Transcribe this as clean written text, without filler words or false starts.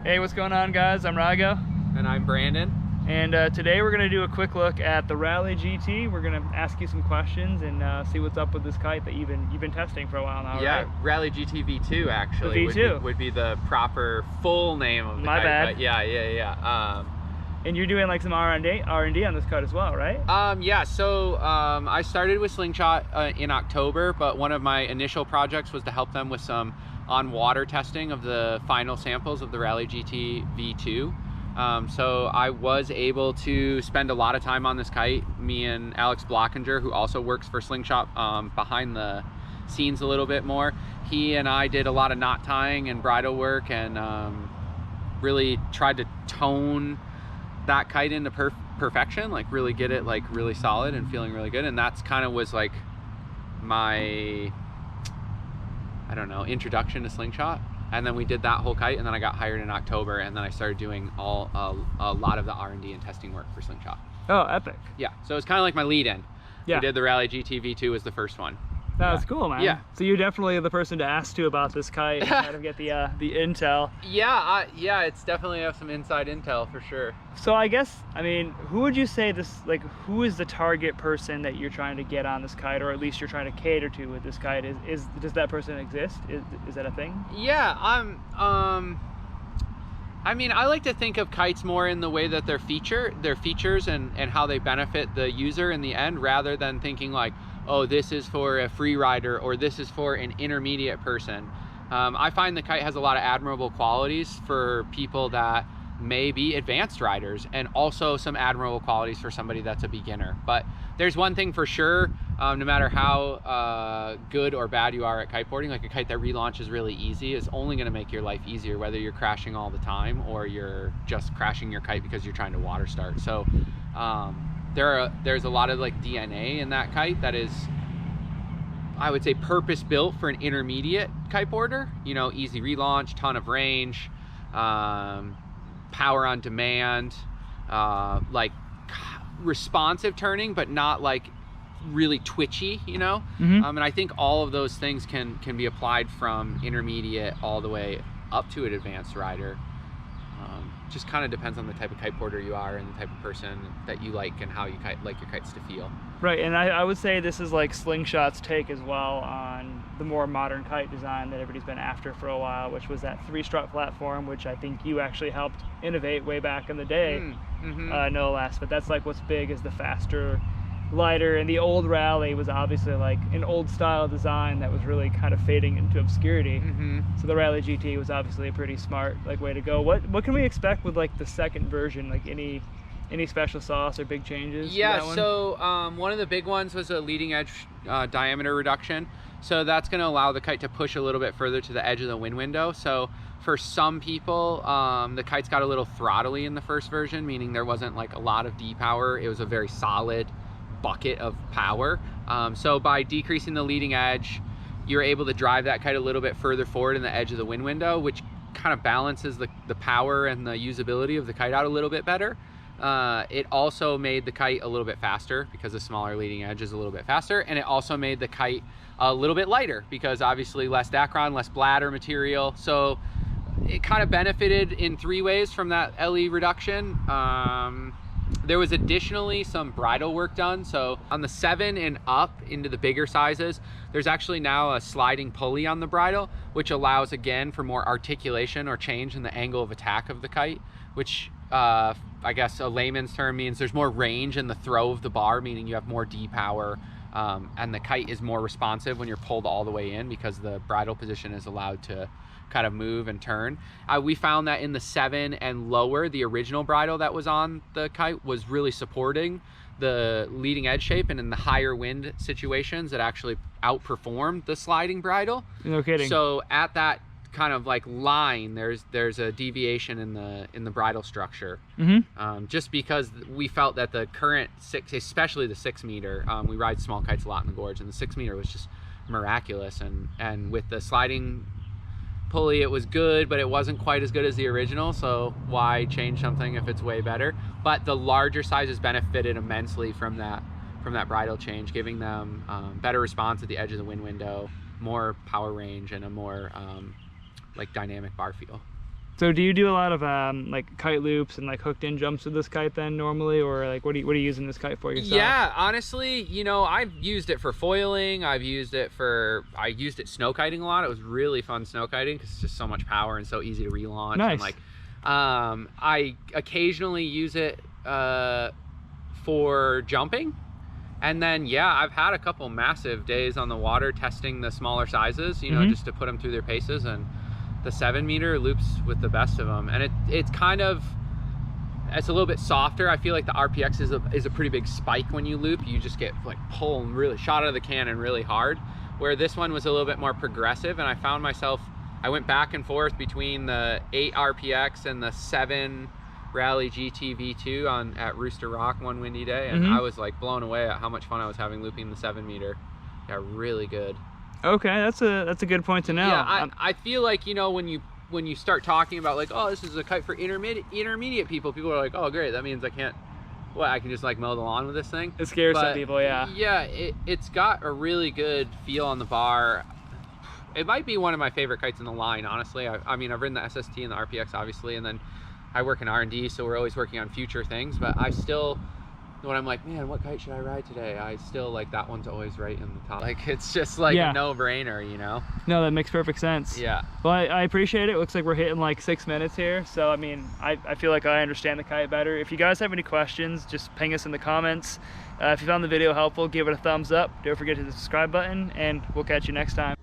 Hey, what's going on, guys? I'm Rago. And I'm Brandon. And today we're going to do a quick look at the Rally GT. We're going to ask you some questions and see what's up with this kite that you've been testing for a while now, Yeah, right? Rally GT V2 actually. The V2 would be the proper full name of the My kite. bad. But yeah. And you're doing like some R&D on this kite as well, right? Yeah, so I started with Slingshot in October, but one of my initial projects was to help them with some on-water testing of the final samples of the Rally GT V2. So I was able to spend a lot of time on this kite. Me and Alex Blockinger, who also works for Slingshot behind the scenes a little bit more, he and I did a lot of knot tying and bridle work and really tried to tone that kite into perfection, like really get it like really solid and feeling really good. And that's kind of was like my, I don't know, introduction to Slingshot. And then we did that whole kite, and then I got hired in October, and then I started doing a lot of the R&D and testing work for Slingshot. Oh, epic. Yeah, so it's kind of like my lead-in. Yeah. We did the Rally GT V2 was the first one. That's cool, man. Yeah. So you're definitely the person to ask to about this kite and kind of get the intel. Yeah, yeah, it's definitely have some inside intel for sure. So I guess, I mean, who would you say this, like, who is the target person that you're trying to get on this kite, or at least you're trying to cater to with this kite? Does that person exist? Is that a thing? Yeah, I mean, I like to think of kites more in the way that their features and how they benefit the user in the end, rather than thinking like, oh, this is for a free rider or this is for an intermediate person. I find the kite has a lot of admirable qualities for people that may be advanced riders, and also some admirable qualities for somebody that's a beginner. But there's one thing for sure, no matter how good or bad you are at kiteboarding, like a kite that relaunches really easy is only going to make your life easier, whether you're crashing all the time or you're just crashing your kite because you're trying to water start. So there's a lot of like DNA in that kite that is, I would say, purpose built for an intermediate kiteboarder. You know, easy relaunch, ton of range, power on demand, like responsive turning, but not like really twitchy, you know? Mm-hmm. And I think all of those things can be applied from intermediate all the way up to an advanced rider. Just kind of depends on the type of kiteboarder you are and the type of person that you like and how you like your kites to feel. Right, and I would say this is like Slingshot's take as well on the more modern kite design that everybody's been after for a while, which was that 3-strut platform, which I think you actually helped innovate way back in the day, no less. But that's like what's big is the faster, lighter, and the old Rally was obviously like an old style design that was really kind of fading into obscurity. So the Rally GT was obviously a pretty smart like way to go. What can we expect with like the second version? Like any special sauce or big changes? Yeah, so one of the big ones was a leading edge diameter reduction. So that's going to allow the kite to push a little bit further to the edge of the wind window. So for some people, the kites got a little throttly in the first version, meaning there wasn't like a lot of D-power. It was a very solid bucket of power. So by decreasing the leading edge, you're able to drive that kite a little bit further forward in the edge of the wind window, which kind of balances the power and the usability of the kite out a little bit better. It also made the kite a little bit faster because the smaller leading edge is a little bit faster, and it also made the kite a little bit lighter because obviously less Dacron, less bladder material. So it kind of benefited in 3 ways from that LE reduction. There was additionally some bridle work done. So on the 7 and up into the bigger sizes, there's actually now a sliding pulley on the bridle, which allows again for more articulation or change in the angle of attack of the kite, which I guess a layman's term means there's more range in the throw of the bar, meaning you have more D-power, and the kite is more responsive when you're pulled all the way in because the bridle position is allowed to kind of move and turn. We found that in the 7 and lower, the original bridle that was on the kite was really supporting the leading edge shape, and in the higher wind situations it actually outperformed the sliding bridle. No kidding. So at that kind of like line, there's a deviation in the bridle structure. Just because we felt that the current 6, especially the 6 meter, we ride small kites a lot in the gorge, and the 6 meter was just miraculous, and with the sliding pulley it was good, but it wasn't quite as good as the original, so why change something if it's way better? But the larger sizes benefited immensely from that bridle change, giving them better response at the edge of the wind window, more power range, and a more like dynamic bar feel. So do you do a lot of like kite loops and like hooked in jumps with this kite then normally, or like what are you using this kite for yourself? Yeah, honestly, you know, I've used it for foiling. I used it snow kiting a lot. It was really fun snow kiting because it's just so much power and so easy to relaunch. Nice. And like, I occasionally use it for jumping. And then, yeah, I've had a couple massive days on the water testing the smaller sizes, you know, just to put them through their paces. And the 7-meter loops with the best of them. And it's kind of, it's a little bit softer. I feel like the RPX is a pretty big spike when you loop. You just get like pulling really, shot out of the cannon really hard. Where this one was a little bit more progressive. And I found myself, I went back and forth between the 8 RPX and the 7 Rally GT V2 at Rooster Rock one windy day, and I was like blown away at how much fun I was having looping the 7-meter. Yeah, really good. Okay, that's a good point to know. Yeah, I feel like, you know, when you start talking about like, oh, this is a kite for intermediate people are like, oh great, that means I can just like mow the lawn with this thing. It scares some people, yeah. Yeah, it's got a really good feel on the bar. It might be one of my favorite kites in the line, honestly. I mean, I've ridden the SST and the RPX obviously, and then I work in R&D, so we're always working on future things, but I still, when I'm like, man, what kite should I ride today? I still like that one's always right in the top. Like, it's just like a no-brainer, you know? No, that makes perfect sense. Yeah. Well, I appreciate it. It looks like we're hitting like 6 minutes here. So, I mean, I feel like I understand the kite better. If you guys have any questions, just ping us in the comments. If you found the video helpful, give it a thumbs up. Don't forget to hit the subscribe button, and we'll catch you next time.